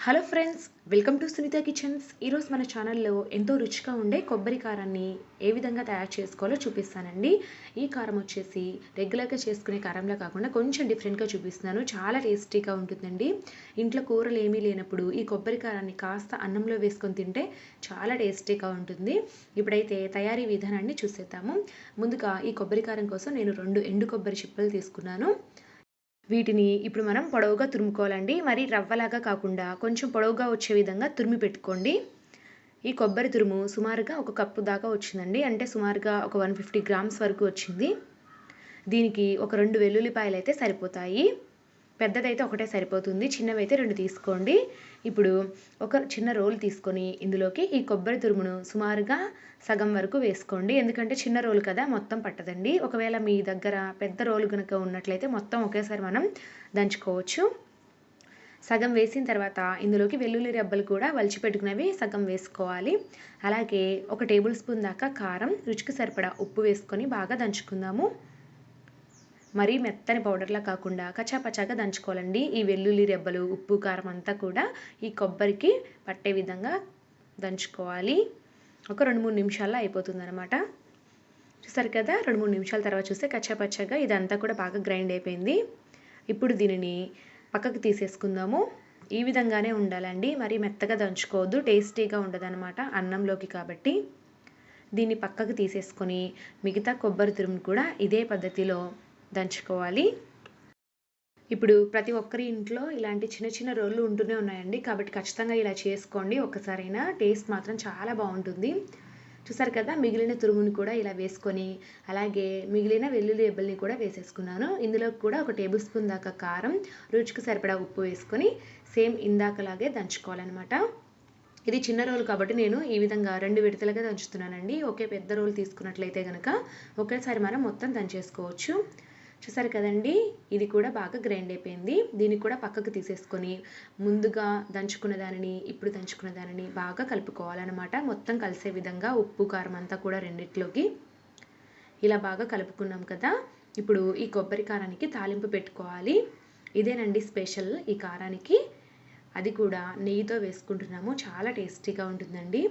Hello friends, welcome to Sunitha kitchens. ఈరోజు మన ఛానల్లో ఎంతో రుచిగా ఉండే కొబ్బరి కారాన్ని ఏ విధంగా తయారు చేసుకోవాలో చూపిస్తానండి. ఈ కారం వచ్చేసి రెగ్యులర్గా చేసుకునే కారంలా కాకుండా కొంచెం డిఫరెంట్గా చూపిస్తున్నాను. చాలా టేస్టీగా ఉంటుందండి. ఇంట్లో కూరలు ఏమీ లేనప్పుడు ఈ కొబ్బరి కారాన్ని కాస్త అన్నంలో వేసుకొని తింటే చాలా టేస్టీగా ఉంటుంది. ఇప్పుడైతే తయారీ విధానాన్ని చూసేద్దాము. ముందుగా ఈ కొబ్బరి కారం కోసం నేను 2 ఎండు కొబ్బరి చిప్పలు తీసుకున్నాను. వీటిని ఇప్పుడు మనం పొడవుగా తురుముకోవాలండి. మరి రవ్వలాగా కాకుండా కొంచెం పొడవుగా వచ్చే విధంగా తురిమి పెట్టుకోండి. ఈ కొబ్బరి తురుము సుమారుగా 1 కప్పు దాకా వచ్చిందండి. అంటే సుమారుగా ఒక 150 గ్రామ్స్ వరకు వచ్చింది. దీనికి ఒక 2 వెల్లుల్లిపాయలు అయితే సరిపోతాయి. పెద్దదైతే ఒకటే సరిపోతుంది, చిన్నవైతే 2 తీసుకోండి. ఇప్పుడు ఒక చిన్న రోల్ తీసుకొని ఇందులోకి ఈ కొబ్బరి తురుమును సుమారుగా సగం వరకు వేసుకోండి. ఎందుకంటే చిన్న రోలు కదా, మొత్తం పట్టదండి. ఒకవేళ మీ దగ్గర పెద్ద రోలు కనుక ఉన్నట్లయితే మొత్తం ఒకేసారి మనం దంచుకోవచ్చు. సగం వేసిన తర్వాత ఇందులోకి వెల్లుల్లి రెబ్బలు కూడా వలిచిపెట్టుకునేవి సగం వేసుకోవాలి. అలాగే 1 టేబుల్ స్పూన్ దాకా కారం, రుచికి సరిపడా ఉప్పు వేసుకొని బాగా దంచుకుందాము. మరీ మెత్తని పౌడర్లా కాకుండా కచ్చాపచ్చాగా దంచుకోవాలండి. ఈ వెల్లుల్లి రెబ్బలు, ఉప్పు, కారం అంతా కూడా ఈ కొబ్బరికి పట్టే విధంగా దంచుకోవాలి. ఒక 2-3 నిమిషాల్లో అయిపోతుందన్నమాట. చూసారు కదా, 2-3 నిమిషాల తర్వాత చూస్తే కచ్చాపచ్చాగా ఇదంతా కూడా బాగా గ్రైండ్ అయిపోయింది. ఇప్పుడు దీనిని పక్కకు తీసేసుకుందాము. ఈ విధంగానే ఉండాలండి, మరి మెత్తగా దంచుకోవద్దు, టేస్టీగా ఉండదన్నమాట అన్నంలోకి. కాబట్టి దీన్ని పక్కకు తీసేసుకొని మిగతా కొబ్బరి తురుము కూడా ఇదే పద్ధతిలో దంచుకోవాలి. ఇప్పుడు ప్రతి ఒక్కరి ఇంట్లో ఇలాంటి చిన్న చిన్న రోళ్ళు ఉంటూనే ఉన్నాయండి. కాబట్టి ఖచ్చితంగా ఇలా చేసుకోండి ఒక్కసారైనా. టేస్ట్ మాత్రం చాలా బాగుంటుంది. చూసారు కదా, మిగిలిన తురుముని కూడా ఇలా వేసుకొని అలాగే మిగిలిన వెల్లుల్లి రెబ్బల్ని కూడా వేసేసుకున్నాను. ఇందులో కూడా 1 టేబుల్ స్పూన్ దాకా కారం, రుచికి సరిపడా ఉప్పు వేసుకొని సేమ్ ఇందాకలాగే దంచుకోవాలన్నమాట. ఇది చిన్న రోలు కాబట్టి నేను ఈ విధంగా 2 విడతలుగా దంచుతున్నానండి. ఒకే పెద్ద రోలు తీసుకున్నట్లయితే కనుక ఒకేసారి మనం మొత్తం దంచేసుకోవచ్చు. చూసారు కదండి, ఇది కూడా బాగా గ్రైండ్ అయిపోయింది. దీన్ని కూడా పక్కకు తీసేసుకొని ముందుగా దంచుకున్న దానిని ఇప్పుడు దంచుకున్న దానిని బాగా కలుపుకోవాలన్నమాట. మొత్తం కలిసే విధంగా ఉప్పు, కారం అంతా కూడా రెండిట్లోకి ఇలా బాగా కలుపుకున్నాం కదా. ఇప్పుడు ఈ కొబ్బరి కారానికి తాలింపు పెట్టుకోవాలి. ఇదేనండి స్పెషల్ ఈ కారానికి. అది కూడా నెయ్యితో వేసుకుంటున్నాము. చాలా టేస్టీగా ఉంటుందండి.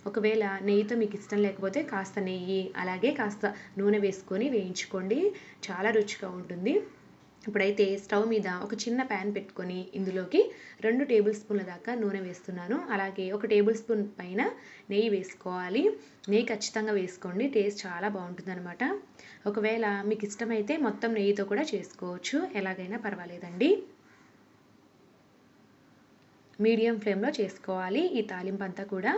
ఒకవేళ నెయ్యితో మీకు ఇష్టం లేకపోతే కాస్త నెయ్యి అలాగే కాస్త నూనె వేసుకొని వేయించుకోండి, చాలా రుచిగా ఉంటుంది. ఇప్పుడైతే స్టవ్ మీద ఒక చిన్న ప్యాన్ పెట్టుకొని ఇందులోకి 2 టేబుల్ స్పూన్ల దాకా నూనె వేస్తున్నాను. అలాగే 1 టేబుల్ స్పూన్ పైన నెయ్యి వేసుకోవాలి. నెయ్యి ఖచ్చితంగా వేసుకోండి, టేస్ట్ చాలా బాగుంటుందన్నమాట. ఒకవేళ మీకు ఇష్టమైతే మొత్తం నెయ్యితో కూడా చేసుకోవచ్చు, ఎలాగైనా పర్వాలేదండి. మీడియం ఫ్లేమ్లో చేసుకోవాలి ఈ తాలింపు అంతా కూడా.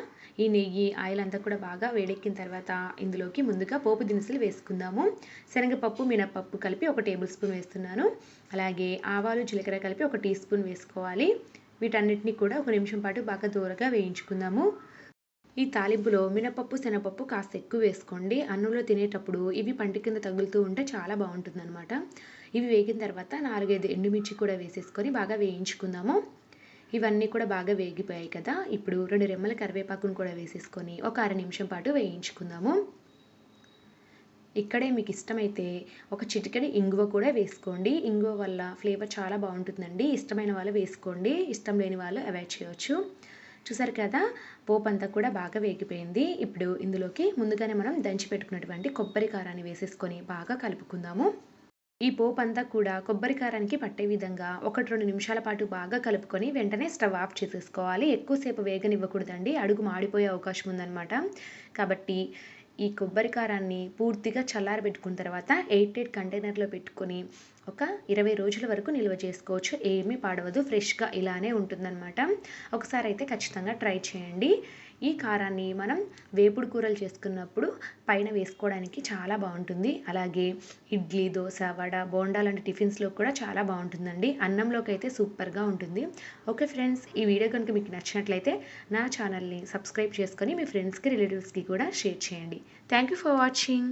ఈ నెయ్యి, ఆయిల్ అంతా కూడా బాగా వేడెక్కిన తర్వాత ఇందులోకి ముందుగా పోపు దినుసులు వేసుకుందాము. శనగపప్పు, మినపప్పు కలిపి 1 టేబుల్ స్పూన్ వేస్తున్నాను. అలాగే ఆవాలు, జీలకర్ర కలిపి 1 టీ స్పూన్ వేసుకోవాలి. వీటన్నిటిని కూడా 1 నిమిషం పాటు బాగా దూరగా వేయించుకుందాము. ఈ తాలింపులో మినపప్పు, శనగపప్పు కాస్త ఎక్కువ వేసుకోండి. అన్నంలో తినేటప్పుడు ఇవి పంటి కింద తగులుతూ ఉంటే చాలా బాగుంటుందన్నమాట. ఇవి వేగిన తర్వాత 4-5 ఎండుమిర్చి కూడా వేసేసుకొని బాగా వేయించుకుందాము. ఇవన్నీ కూడా బాగా వేగిపోయాయి కదా. ఇప్పుడు 2 రెమ్మల కరివేపాకును కూడా వేసేసుకొని ఒక 1/2 నిమిషం పాటు వేయించుకుందాము. ఇక్కడే మీకు ఇష్టమైతే ఒక చిటికెడు ఇంగువ కూడా వేసుకోండి. ఇంగువ వల్ల ఫ్లేవర్ చాలా బాగుంటుందండి. ఇష్టమైన వాళ్ళు వేసుకోండి, ఇష్టం లేని వాళ్ళు అవాయిడ్ చేయవచ్చు. చూసారు కదా, పోపు అంతా కూడా బాగా వేగిపోయింది. ఇప్పుడు ఇందులోకి ముందుగానే మనం దంచి పెట్టుకున్నటువంటి కొబ్బరి కారాన్ని వేసేసుకొని బాగా కలుపుకుందాము. ఈ పోపు అంతా కూడా కొబ్బరి కారానికి పట్టే విధంగా 1-2 నిమిషాల పాటు బాగా కలుపుకొని వెంటనే స్టవ్ ఆఫ్ చేసేసుకోవాలి. ఎక్కువసేపు వేగనివ్వకూడదండి, అడుగు మాడిపోయే అవకాశం ఉందన్నమాట. కాబట్టి ఈ కొబ్బరి కారాన్ని పూర్తిగా చల్లారబెట్టుకున్న తర్వాత ఎయిర్ టైట్ కంటైనర్లో పెట్టుకొని ఒక 20 రోజుల వరకు నిల్వ చేసుకోవచ్చు. ఏమీ పాడవదు, ఫ్రెష్గా ఇలానే ఉంటుందన్నమాట. ఒకసారి అయితే ఖచ్చితంగా ట్రై చేయండి. ఈ కారాన్ని మనం వేపుడు కూరలు చేసుకున్నప్పుడు పైన వేసుకోవడానికి చాలా బాగుంటుంది. అలాగే ఇడ్లీ, దోశ, వడ, బోండా లాంటి టిఫిన్స్లో కూడా చాలా బాగుంటుందండి. అన్నంలోకి అయితే సూపర్గా ఉంటుంది. ఓకే ఫ్రెండ్స్, ఈ వీడియో కనుక మీకు నచ్చినట్లయితే నా ఛానల్ని సబ్స్క్రైబ్ చేసుకొని మీ ఫ్రెండ్స్కి, రిలేటివ్స్కి కూడా షేర్ చేయండి. Thank you for watching.